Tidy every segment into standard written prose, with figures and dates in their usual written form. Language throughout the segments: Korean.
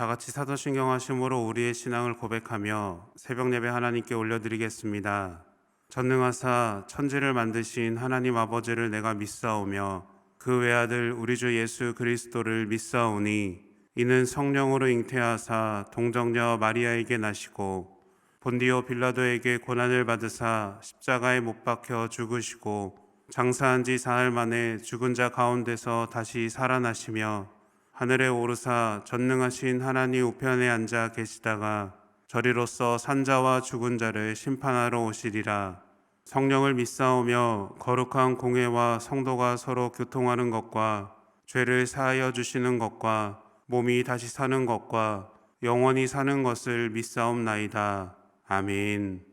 다 같이 사도신경하심으로 우리의 신앙을 고백하며 새벽 예배 하나님께 올려드리겠습니다. 전능하사 천지를 만드신 하나님 아버지를 내가 믿사오며 그 외아들 우리 주 예수 그리스도를 믿사오니 이는 성령으로 잉태하사 동정녀 마리아에게 나시고 본디오 빌라도에게 고난을 받으사 십자가에 못 박혀 죽으시고 장사한 지 사흘 만에 죽은 자 가운데서 다시 살아나시며 하늘에 오르사 전능하신 하나님 우편에 앉아 계시다가 저리로서 산자와 죽은 자를 심판하러 오시리라. 성령을 믿사오며 거룩한 공회와 성도가 서로 교통하는 것과 죄를 사하여 주시는 것과 몸이 다시 사는 것과 영원히 사는 것을 믿사옵나이다. 아멘.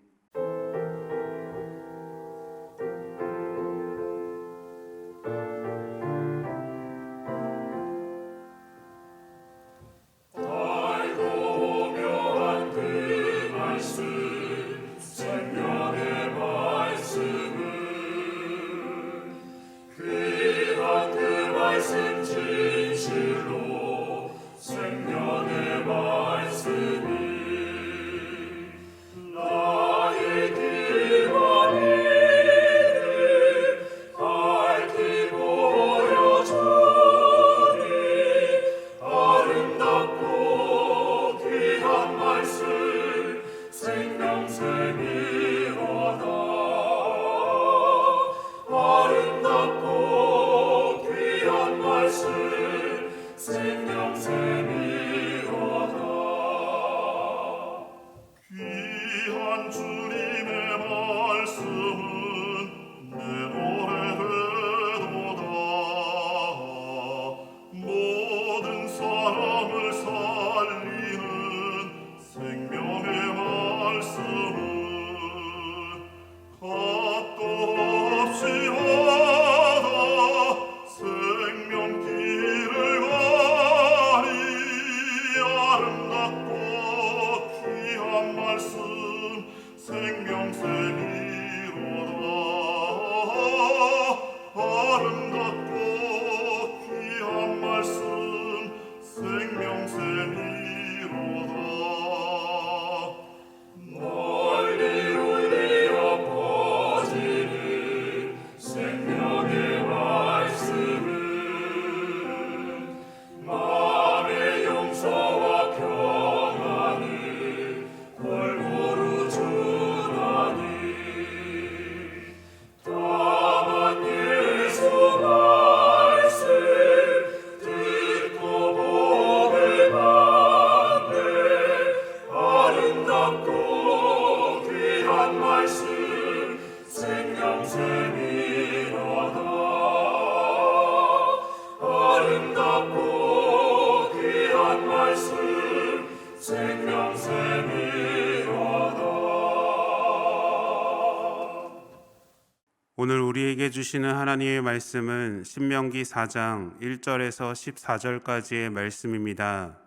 오늘 우리에게 주시는 하나님의 말씀은 신명기 4장 1절에서 14절까지의 말씀입니다.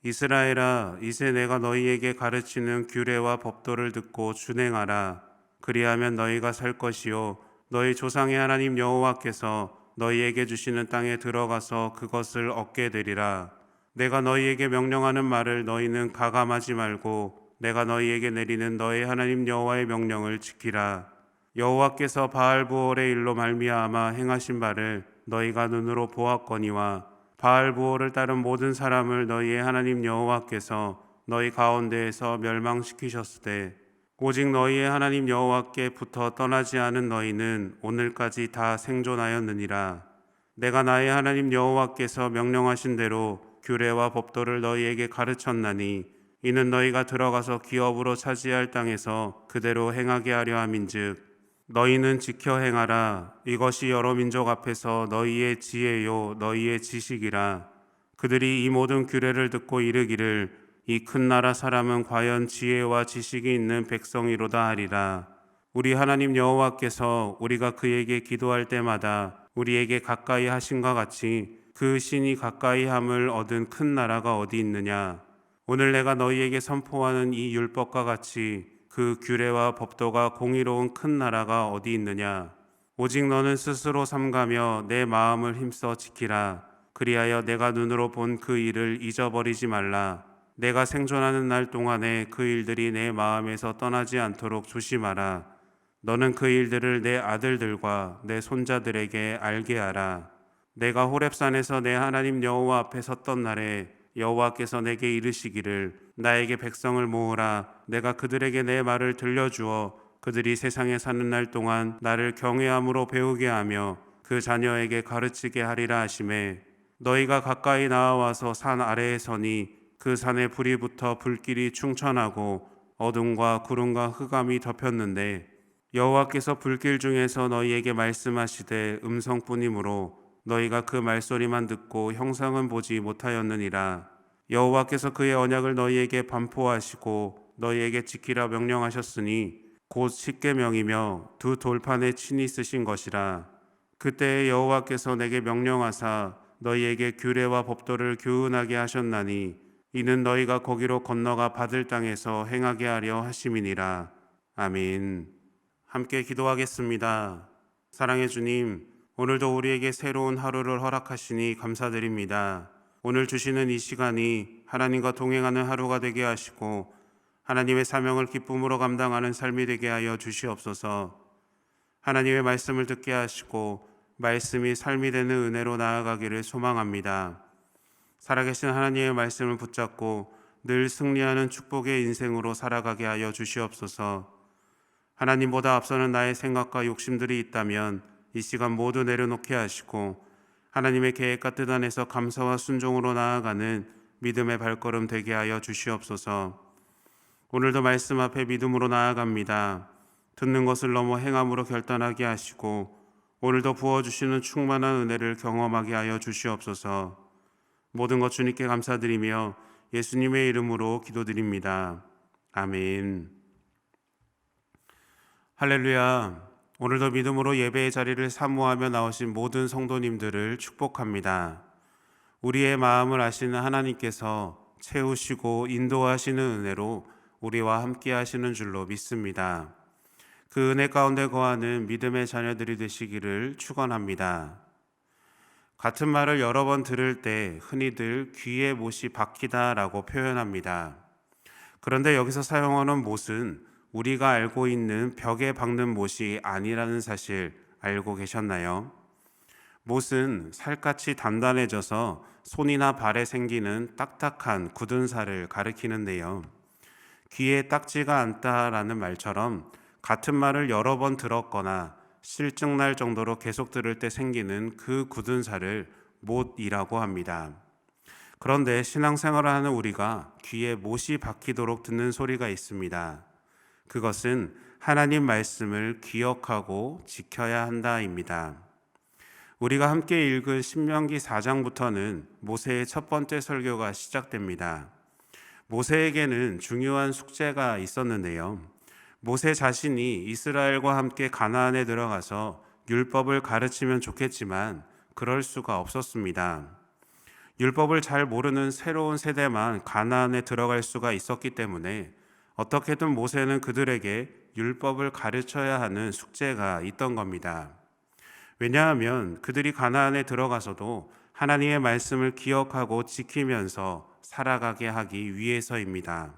이스라엘아, 이제 내가 너희에게 가르치는 규례와 법도를 듣고 준행하라. 그리하면 너희가 살 것이요 너희 조상의 하나님 여호와께서 너희에게 주시는 땅에 들어가서 그것을 얻게 되리라. 내가 너희에게 명령하는 말을 너희는 가감하지 말고 내가 너희에게 내리는 너희 하나님 여호와의 명령을 지키라. 여호와께서 바알부올의 일로 말미암아 행하신 바를 너희가 눈으로 보았거니와 바알부올을 따른 모든 사람을 너희의 하나님 여호와께서 너희 가운데에서 멸망시키셨으되 오직 너희의 하나님 여호와께 붙어 떠나지 않은 너희는 오늘까지 다 생존하였느니라. 내가 나의 하나님 여호와께서 명령하신 대로 규례와 법도를 너희에게 가르쳤나니 이는 너희가 들어가서 기업으로 차지할 땅에서 그대로 행하게 하려 함인즉 너희는 지켜 행하라. 이것이 여러 민족 앞에서 너희의 지혜요 너희의 지식이라. 그들이 이 모든 규례를 듣고 이르기를 이 큰 나라 사람은 과연 지혜와 지식이 있는 백성이로다 하리라. 우리 하나님 여호와께서 우리가 그에게 기도할 때마다 우리에게 가까이 하심과 같이 그 신이 가까이 함을 얻은 큰 나라가 어디 있느냐. 오늘 내가 너희에게 선포하는 이 율법과 같이 그 규례와 법도가 공의로운 큰 나라가 어디 있느냐. 오직 너는 스스로 삼가며 내 마음을 힘써 지키라. 그리하여 내가 눈으로 본 그 일을 잊어버리지 말라. 내가 생존하는 날 동안에 그 일들이 내 마음에서 떠나지 않도록 조심하라. 너는 그 일들을 내 아들들과 내 손자들에게 알게 하라. 내가 호렙산에서 내 하나님 여호와 앞에 섰던 날에 여호와께서 내게 이르시기를 나에게 백성을 모으라. 내가 그들에게 내 말을 들려주어 그들이 세상에 사는 날 동안 나를 경외함으로 배우게 하며 그 자녀에게 가르치게 하리라 하시매, 너희가 가까이 나아와서 산 아래에 서니 그 산에 불이 붙어 불길이 충천하고 어둠과 구름과 흑암이 덮였는데 여호와께서 불길 중에서 너희에게 말씀하시되 음성뿐이므로 너희가 그 말소리만 듣고 형상은 보지 못하였느니라. 여호와께서 그의 언약을 너희에게 반포하시고 너희에게 지키라 명령하셨으니 곧 십계명이며 두 돌판에 친히 쓰신 것이라. 그때에 여호와께서 내게 명령하사 너희에게 규례와 법도를 교훈하게 하셨나니 이는 너희가 거기로 건너가 받을 땅에서 행하게 하려 하심이니라. 아멘. 함께 기도하겠습니다. 사랑의 주님, 오늘도 우리에게 새로운 하루를 허락하시니 감사드립니다. 오늘 주시는 이 시간이 하나님과 동행하는 하루가 되게 하시고 하나님의 사명을 기쁨으로 감당하는 삶이 되게 하여 주시옵소서. 하나님의 말씀을 듣게 하시고 말씀이 삶이 되는 은혜로 나아가기를 소망합니다. 살아계신 하나님의 말씀을 붙잡고 늘 승리하는 축복의 인생으로 살아가게 하여 주시옵소서. 하나님보다 앞서는 나의 생각과 욕심들이 있다면 이 시간 모두 내려놓게 하시고 하나님의 계획과 뜻 안에서 감사와 순종으로 나아가는 믿음의 발걸음 되게 하여 주시옵소서. 오늘도 말씀 앞에 믿음으로 나아갑니다. 듣는 것을 넘어 행함으로 결단하게 하시고 오늘도 부어주시는 충만한 은혜를 경험하게 하여 주시옵소서. 모든 것 주님께 감사드리며 예수님의 이름으로 기도드립니다. 아멘. 할렐루야. 오늘도 믿음으로 예배의 자리를 사모하며 나오신 모든 성도님들을 축복합니다. 우리의 마음을 아시는 하나님께서 채우시고 인도하시는 은혜로 우리와 함께 하시는 줄로 믿습니다. 그 은혜 가운데 거하는 믿음의 자녀들이 되시기를 축원합니다. 같은 말을 여러 번 들을 때 흔히들 귀에 못이 박히다라고 표현합니다. 그런데 여기서 사용하는 못은 우리가 알고 있는 벽에 박는 못이 아니라는 사실 알고 계셨나요? 못은 살갗이 단단해져서 손이나 발에 생기는 딱딱한 굳은 살을 가리키는데요. 귀에 딱지가 않다라는 말처럼 같은 말을 여러 번 들었거나 실증날 정도로 계속 들을 때 생기는 그 굳은 살을 못이라고 합니다. 그런데 신앙생활을 하는 우리가 귀에 못이 박히도록 듣는 소리가 있습니다. 그것은 하나님 말씀을 기억하고 지켜야 한다입니다. 우리가 함께 읽은 신명기 4장부터는 모세의 첫 번째 설교가 시작됩니다. 모세에게는 중요한 숙제가 있었는데요. 모세 자신이 이스라엘과 함께 가나안에 들어가서 율법을 가르치면 좋겠지만 그럴 수가 없었습니다. 율법을 잘 모르는 새로운 세대만 가나안에 들어갈 수가 있었기 때문에 어떻게든 모세는 그들에게 율법을 가르쳐야 하는 숙제가 있던 겁니다. 왜냐하면 그들이 가나안에 들어가서도 하나님의 말씀을 기억하고 지키면서 살아가게 하기 위해서입니다.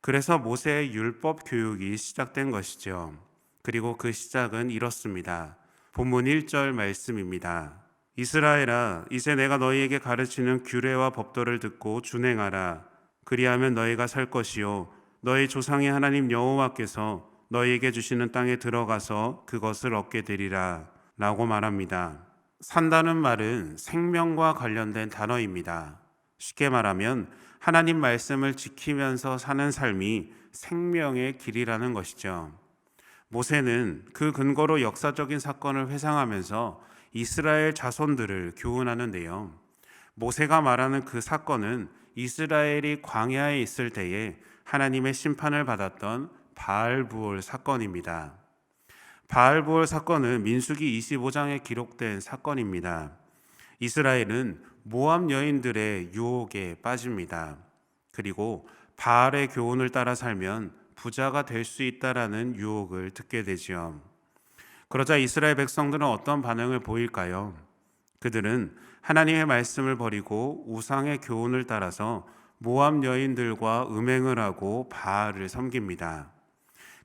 그래서 모세의 율법 교육이 시작된 것이죠. 그리고 그 시작은 이렇습니다. 본문 1절 말씀입니다. 이스라엘아, 이제 내가 너희에게 가르치는 규례와 법도를 듣고 준행하라. 그리하면 너희가 살 것이요 너희 조상의 하나님 여호와께서 너희에게 주시는 땅에 들어가서 그것을 얻게 되리라 라고 말합니다. 산다는 말은 생명과 관련된 단어입니다. 쉽게 말하면 하나님 말씀을 지키면서 사는 삶이 생명의 길이라는 것이죠. 모세는 그 근거로 역사적인 사건을 회상하면서 이스라엘 자손들을 교훈하는데요. 모세가 말하는 그 사건은 이스라엘이 광야에 있을 때에 하나님의 심판을 받았던 바알부올 사건입니다. 바알부올 사건은 민수기 25장에 기록된 사건입니다. 이스라엘은 모압 여인들의 유혹에 빠집니다. 그리고 바알의 교훈을 따라 살면 부자가 될 수 있다라는 유혹을 듣게 되지요. 그러자 이스라엘 백성들은 어떤 반응을 보일까요? 그들은 하나님의 말씀을 버리고 우상의 교훈을 따라서 모압 여인들과 음행을 하고 바알을 섬깁니다.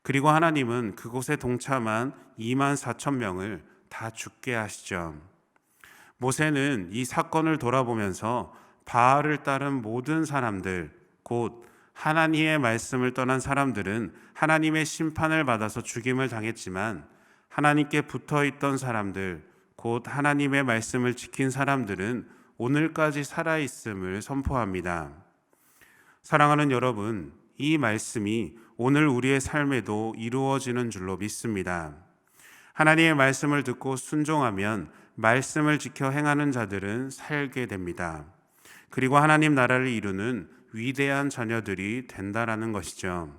그리고 하나님은 그곳에 동참한 2만 4천 명을 다 죽게 하시죠. 모세는 이 사건을 돌아보면서 바알을 따른 모든 사람들, 곧 하나님의 말씀을 떠난 사람들은 하나님의 심판을 받아서 죽임을 당했지만 하나님께 붙어 있던 사람들, 곧 하나님의 말씀을 지킨 사람들은 오늘까지 살아있음을 선포합니다. 사랑하는 여러분, 이 말씀이 오늘 우리의 삶에도 이루어지는 줄로 믿습니다. 하나님의 말씀을 듣고 순종하면 말씀을 지켜 행하는 자들은 살게 됩니다. 그리고 하나님 나라를 이루는 위대한 자녀들이 된다라는 것이죠.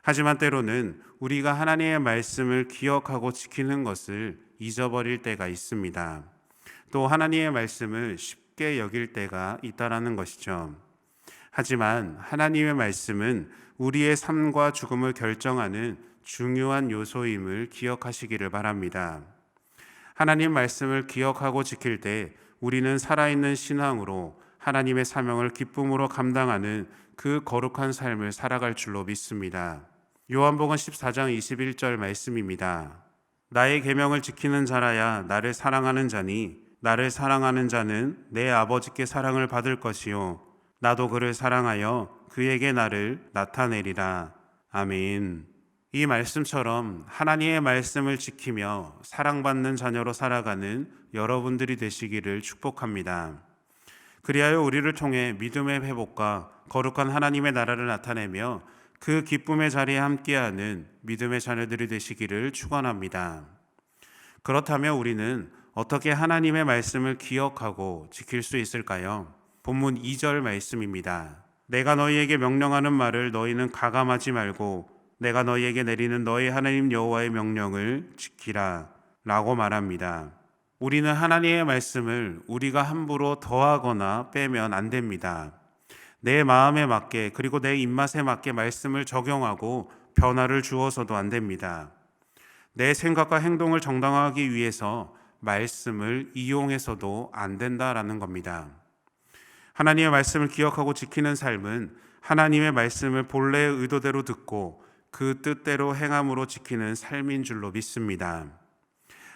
하지만 때로는 우리가 하나님의 말씀을 기억하고 지키는 것을 잊어버릴 때가 있습니다. 또 하나님의 말씀을 쉽게 여길 때가 있다라는 것이죠. 하지만 하나님의 말씀은 우리의 삶과 죽음을 결정하는 중요한 요소임을 기억하시기를 바랍니다. 하나님 말씀을 기억하고 지킬 때 우리는 살아있는 신앙으로 하나님의 사명을 기쁨으로 감당하는 그 거룩한 삶을 살아갈 줄로 믿습니다. 요한복음 14장 21절 말씀입니다. 나의 계명을 지키는 자라야 나를 사랑하는 자니 나를 사랑하는 자는 내 아버지께 사랑을 받을 것이요 나도 그를 사랑하여 그에게 나를 나타내리라. 아멘. 이 말씀처럼 하나님의 말씀을 지키며 사랑받는 자녀로 살아가는 여러분들이 되시기를 축복합니다. 그리하여 우리를 통해 믿음의 회복과 거룩한 하나님의 나라를 나타내며 그 기쁨의 자리에 함께하는 믿음의 자녀들이 되시기를 축원합니다. 그렇다면 우리는 어떻게 하나님의 말씀을 기억하고 지킬 수 있을까요? 본문 2절 말씀입니다. 내가 너희에게 명령하는 말을 너희는 가감하지 말고 내가 너희에게 내리는 너희 하나님 여호와의 명령을 지키라 라고 말합니다. 우리는 하나님의 말씀을 우리가 함부로 더하거나 빼면 안 됩니다. 내 마음에 맞게 그리고 내 입맛에 맞게 말씀을 적용하고 변화를 주어서도 안 됩니다. 내 생각과 행동을 정당화하기 위해서 말씀을 이용해서도 안 된다라는 겁니다. 하나님의 말씀을 기억하고 지키는 삶은 하나님의 말씀을 본래의 의도대로 듣고 그 뜻대로 행함으로 지키는 삶인 줄로 믿습니다.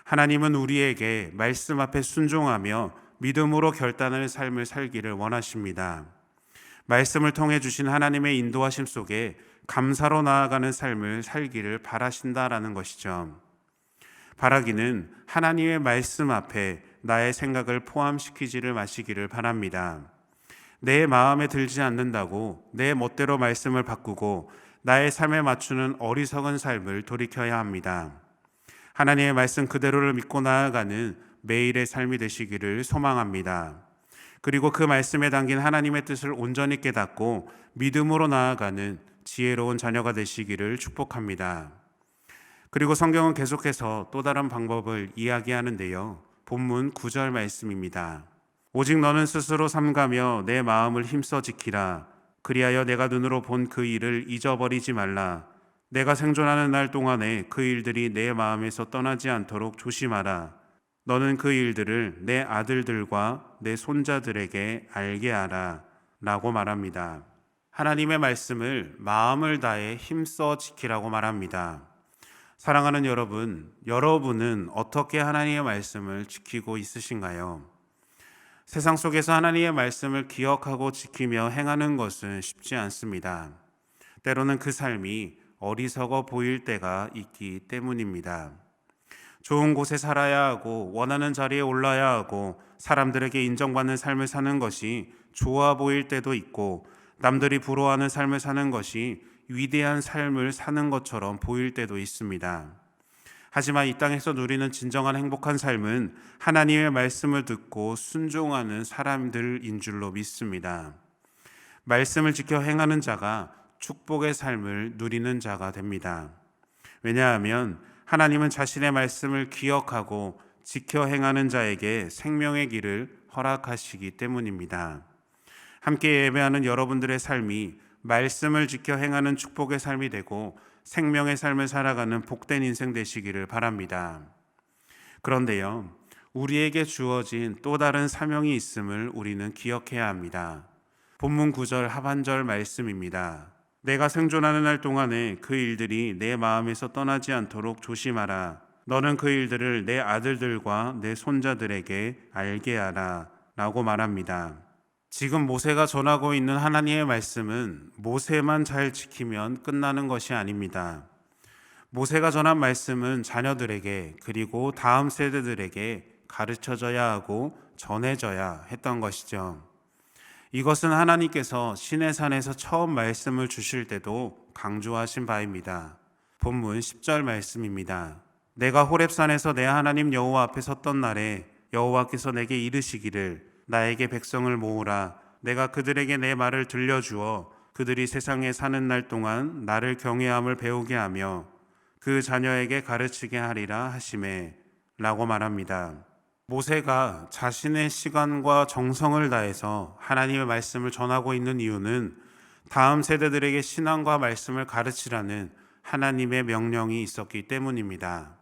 하나님은 우리에게 말씀 앞에 순종하며 믿음으로 결단하는 삶을 살기를 원하십니다. 말씀을 통해 주신 하나님의 인도하심 속에 감사로 나아가는 삶을 살기를 바라신다라는 것이죠. 바라기는 하나님의 말씀 앞에 나의 생각을 포함시키지를 마시기를 바랍니다. 내 마음에 들지 않는다고 내 멋대로 말씀을 바꾸고 나의 삶에 맞추는 어리석은 삶을 돌이켜야 합니다. 하나님의 말씀 그대로를 믿고 나아가는 매일의 삶이 되시기를 소망합니다. 그리고 그 말씀에 담긴 하나님의 뜻을 온전히 깨닫고 믿음으로 나아가는 지혜로운 자녀가 되시기를 축복합니다. 그리고 성경은 계속해서 또 다른 방법을 이야기하는데요. 본문 9절 말씀입니다. 오직 너는 스스로 삼가며 내 마음을 힘써 지키라. 그리하여 내가 눈으로 본 그 일을 잊어버리지 말라. 내가 생존하는 날 동안에 그 일들이 내 마음에서 떠나지 않도록 조심하라. 너는 그 일들을 내 아들들과 내 손자들에게 알게 하라 라고 말합니다. 하나님의 말씀을 마음을 다해 힘써 지키라고 말합니다. 사랑하는 여러분, 여러분은 어떻게 하나님의 말씀을 지키고 있으신가요? 세상 속에서 하나님의 말씀을 기억하고 지키며 행하는 것은 쉽지 않습니다. 때로는 그 삶이 어리석어 보일 때가 있기 때문입니다. 좋은 곳에 살아야 하고 원하는 자리에 올라야 하고 사람들에게 인정받는 삶을 사는 것이 좋아 보일 때도 있고 남들이 부러워하는 삶을 사는 것이 위대한 삶을 사는 것처럼 보일 때도 있습니다. 하지만 이 땅에서 누리는 진정한 행복한 삶은 하나님의 말씀을 듣고 순종하는 사람들인 줄로 믿습니다. 말씀을 지켜 행하는 자가 축복의 삶을 누리는 자가 됩니다. 왜냐하면 하나님은 자신의 말씀을 기억하고 지켜 행하는 자에게 생명의 길을 허락하시기 때문입니다. 함께 예배하는 여러분들의 삶이 말씀을 지켜 행하는 축복의 삶이 되고 생명의 삶을 살아가는 복된 인생 되시기를 바랍니다. 그런데요, 우리에게 주어진 또 다른 사명이 있음을 우리는 기억해야 합니다. 본문 9절 하반절 말씀입니다. 내가 생존하는 날 동안에 그 일들이 내 마음에서 떠나지 않도록 조심하라. 너는 그 일들을 내 아들들과 내 손자들에게 알게 하라 라고 말합니다. 지금 모세가 전하고 있는 하나님의 말씀은 모세만 잘 지키면 끝나는 것이 아닙니다. 모세가 전한 말씀은 자녀들에게 그리고 다음 세대들에게 가르쳐져야 하고 전해져야 했던 것이죠. 이것은 하나님께서 시내산에서 처음 말씀을 주실 때도 강조하신 바입니다. 본문 10절 말씀입니다. 내가 호렙산에서 내 하나님 여호와 앞에 섰던 날에 여호와께서 내게 이르시기를 나에게 백성을 모으라. 내가 그들에게 내 말을 들려주어 그들이 세상에 사는 날 동안 나를 경외함을 배우게 하며 그 자녀에게 가르치게 하리라 하시매 라고 말합니다. 모세가 자신의 시간과 정성을 다해서 하나님의 말씀을 전하고 있는 이유는 다음 세대들에게 신앙과 말씀을 가르치라는 하나님의 명령이 있었기 때문입니다.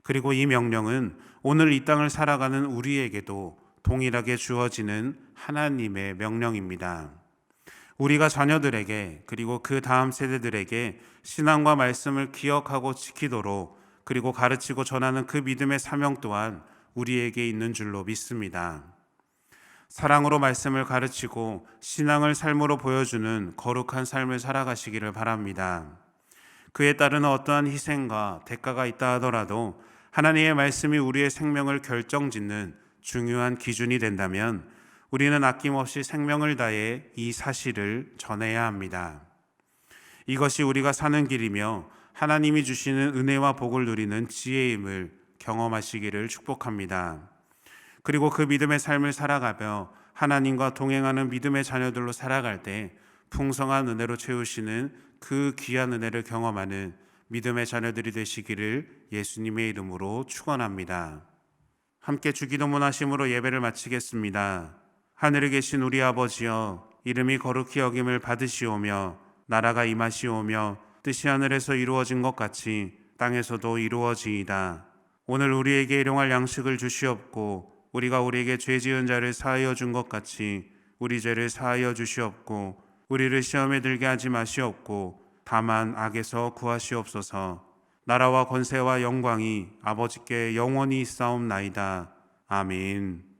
그리고 이 명령은 오늘 이 땅을 살아가는 우리에게도 동일하게 주어지는 하나님의 명령입니다. 우리가 자녀들에게 그리고 그 다음 세대들에게 신앙과 말씀을 기억하고 지키도록 그리고 가르치고 전하는 그 믿음의 사명 또한 우리에게 있는 줄로 믿습니다. 사랑으로 말씀을 가르치고 신앙을 삶으로 보여주는 거룩한 삶을 살아가시기를 바랍니다. 그에 따르는 어떠한 희생과 대가가 있다 하더라도 하나님의 말씀이 우리의 생명을 결정짓는 중요한 기준이 된다면 우리는 아낌없이 생명을 다해 이 사실을 전해야 합니다. 이것이 우리가 사는 길이며 하나님이 주시는 은혜와 복을 누리는 지혜임을 경험하시기를 축복합니다. 그리고 그 믿음의 삶을 살아가며 하나님과 동행하는 믿음의 자녀들로 살아갈 때 풍성한 은혜로 채우시는 그 귀한 은혜를 경험하는 믿음의 자녀들이 되시기를 예수님의 이름으로 축원합니다. 함께 주기도문 하심으로 예배를 마치겠습니다. 하늘에 계신 우리 아버지여, 이름이 거룩히 여김을 받으시오며 나라가 임하시오며 뜻이 하늘에서 이루어진 것 같이 땅에서도 이루어지이다. 오늘 우리에게 일용할 양식을 주시옵고 우리가 우리에게 죄 지은 자를 사하여 준 것 같이 우리 죄를 사하여 주시옵고 우리를 시험에 들게 하지 마시옵고 다만 악에서 구하시옵소서. 나라와 권세와 영광이 아버지께 영원히 있사옵나이다. 아멘.